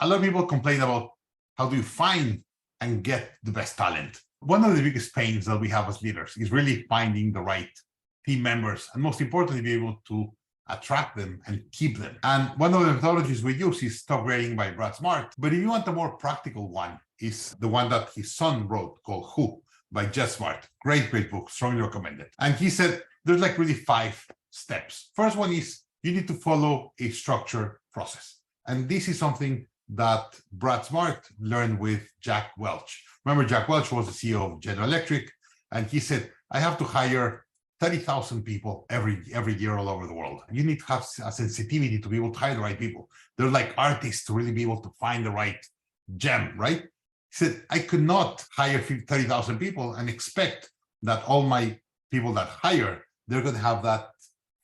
a lot of people complain about how do you find and get the best talent. One of the biggest pains that we have as leaders is really finding the right team members, and most importantly, be able to attract them and keep them. And one of the methodologies we use is Topgrading by Brad Smart. But if you want a more practical one, is the one that his son wrote called Who by Geoff Smart. Great book, strongly recommended. And he said there's like really 5 steps. First one is you need to follow a structured process. And this is something that Brad Smart learned with Jack Welch. Remember, Jack Welch was the CEO of General Electric, and he said, I have to hire 30,000 people every year all over the world. You need to have a sensitivity to be able to hire the right people. They're like artists to really be able to find the right gem, right? He said, I could not hire 30,000 people and expect that all my people that hire, they're going to have that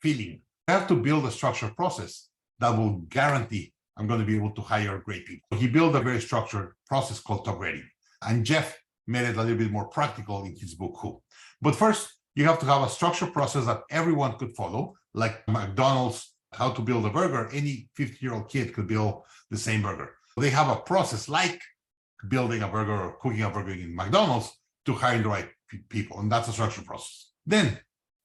feeling. I have to build a structured process that will guarantee I'm going to be able to hire great people. He built a very structured process called Topgrading. And Geoff made it a little bit more practical in his book, Who. But first, you have to have a structured process that everyone could follow, like McDonald's, how to build a burger. Any 50-year-old kid could build the same burger. They have a process like building a burger or cooking a burger in McDonald's to hire the right people. And that's a structured process. Then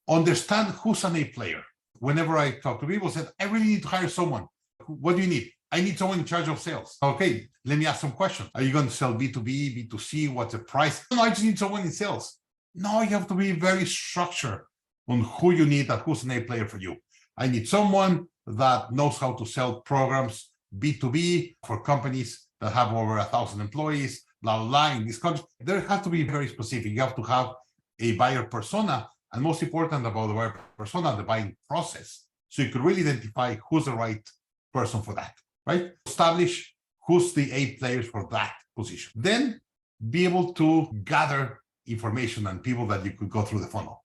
understand who's an A player. Whenever I talk to people, I said, I really need to hire someone. What do you need? I need someone in charge of sales. Okay, let me ask some questions. Are you going to sell B2B, B2C? What's the price? No, I just need someone in sales. No, you have to be very structured on who you need and who's an A player for you. I need someone that knows how to sell programs B2B for companies that have over 1,000 employees, blah, blah, blah, in this country. There has to be very specific. You have to have a buyer persona, and most important about the buyer persona, the buying process. So you could really identify who's the right person for that, right? Establish who's the A players for that position. Then be able to gather information and people that you could go through the funnel.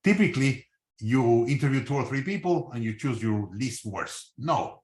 Typically, you interview 2 or 3 people and you choose your least worst. No,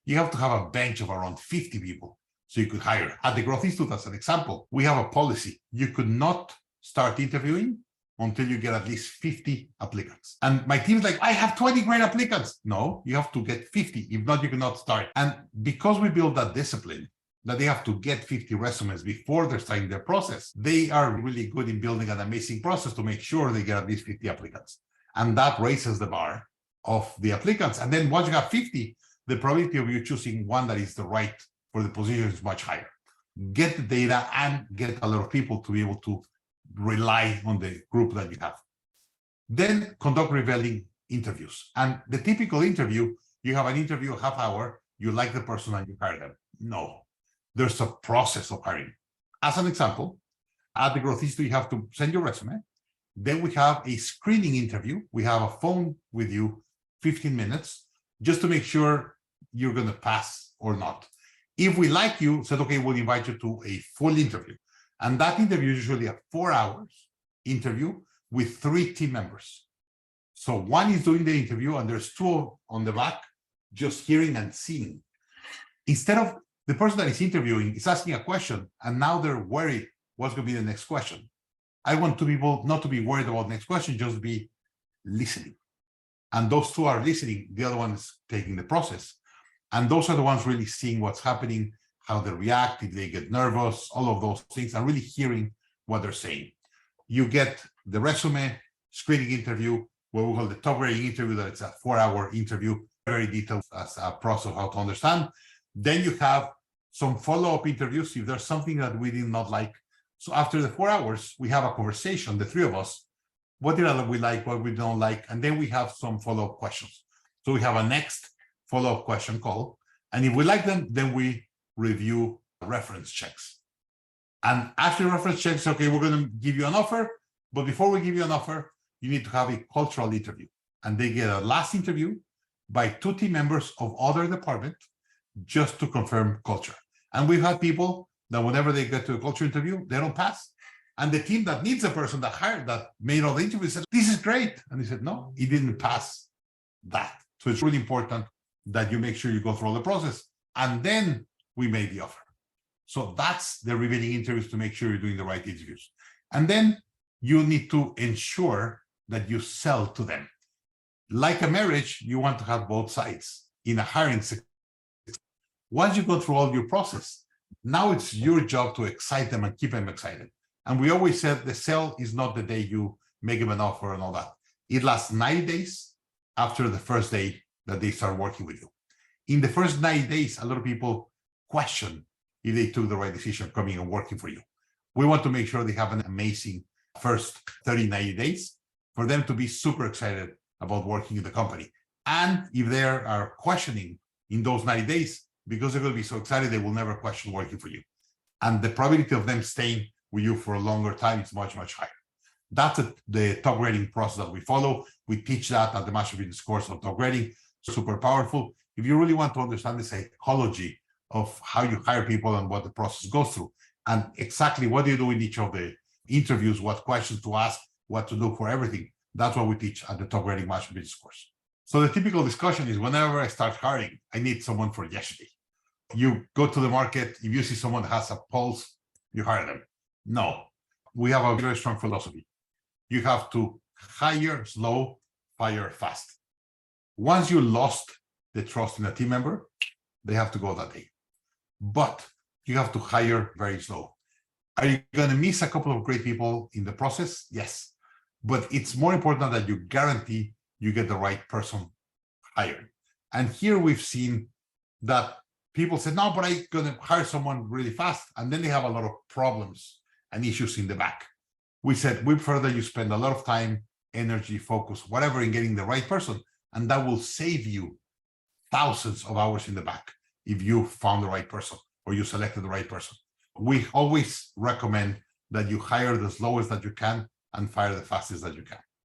you have to have a bench of around 50 people so you could hire. At the Growth Institute, as an example, we have a policy. You could not start interviewing until you get at least 50 applicants. And my team is like, I have 20 great applicants. No, you have to get 50. If not, you cannot start. And because we build that discipline, that they have to get 50 resumes before they're starting their process, they are really good in building an amazing process to make sure they get at least 50 applicants. And that raises the bar of the applicants. And then once you have 50, the probability of you choosing one that is the right for the position is much higher. Get the data and get a lot of people to be able to rely on the group that you have. Then conduct revealing interviews. And the typical interview, you have an interview, a half hour, you like the person and you hire them. No, there's a process of hiring. As an example, at the Growth Institute, you have to send your resume. Then we have a screening interview. We have a phone with you, 15 minutes, just to make sure you're going to pass or not. If we like you, said, okay, we'll invite you to a full interview. And that interview is usually a 4-hour interview with 3 team members. So one is doing the interview and there's 2 on the back, just hearing and seeing. Instead of the person that is interviewing is asking a question and now they're worried what's going to be the next question. I want people not to be worried about the next question, just be listening. And those 2 are listening. The other one is taking the process. And those are the ones really seeing what's happening, how they react, if they get nervous, all of those things, and really hearing what they're saying. You get the resume, screening interview, what we call the Topgrading interview, that it's a 4-hour interview, very detailed as a process of how to understand. Then you have some follow-up interviews if there's something that we did not like. So after the 4 hours, we have a conversation, the 3 of us. What did we like, what we don't like? And then we have some follow-up questions. So we have a next follow-up question call. And if we like them, then we review reference checks. And after reference checks, okay, we're going to give you an offer. But before we give you an offer, you need to have a cultural interview. And they get a last interview by 2 team members of other department just to confirm culture. And we've had people that whenever they get to a culture interview, they don't pass. And the team that needs a person that hired, that made all the interviews, said, this is great. And he said, no, he didn't pass that. So it's really important that you make sure you go through all the process. And then we made the offer. So that's the revealing interviews to make sure you're doing the right interviews. And then you need to ensure that you sell to them. Like a marriage, you want to have both sides in a hiring. Once you go through all your process, Now it's your job to excite them and keep them excited. And we always said the sell is not the day you make them an offer and all that. It lasts 90 days after the first day that they start working with you. In the first 90 days, a lot of people question if they took the right decision coming and working for you. We want to make sure they have an amazing first 30, 90 days for them to be super excited about working in the company. And if they are questioning in those 90 days, because they're going to be so excited, they will never question working for you. And the probability of them staying with you for a longer time is much, much higher. That's the top grading process that we follow. We teach that at the Master Business course on top grading. Super powerful. If you really want to understand the psychology of how you hire people and what the process goes through, and exactly what do you do in each of the interviews, what questions to ask, what to do for everything, that's what we teach at the top grading Master Business course. So the typical discussion is whenever I start hiring, I need someone for yesterday. You go to the market, if you see someone that has a pulse, you hire them. No, we have a very strong philosophy. You have to hire slow, fire fast. Once you lost the trust in a team member, they have to go that day. But you have to hire very slow. Are you going to miss a couple of great people in the process? Yes. But it's more important that you guarantee you get the right person hired. And here we've seen that people said, no, but I'm going to hire someone really fast. And then they have a lot of problems and issues in the back. We said, we prefer that you spend a lot of time, energy, focus, whatever, in getting the right person. And that will save you thousands of hours in the back if you found the right person or you selected the right person. We always recommend that you hire the slowest that you can and fire the fastest that you can.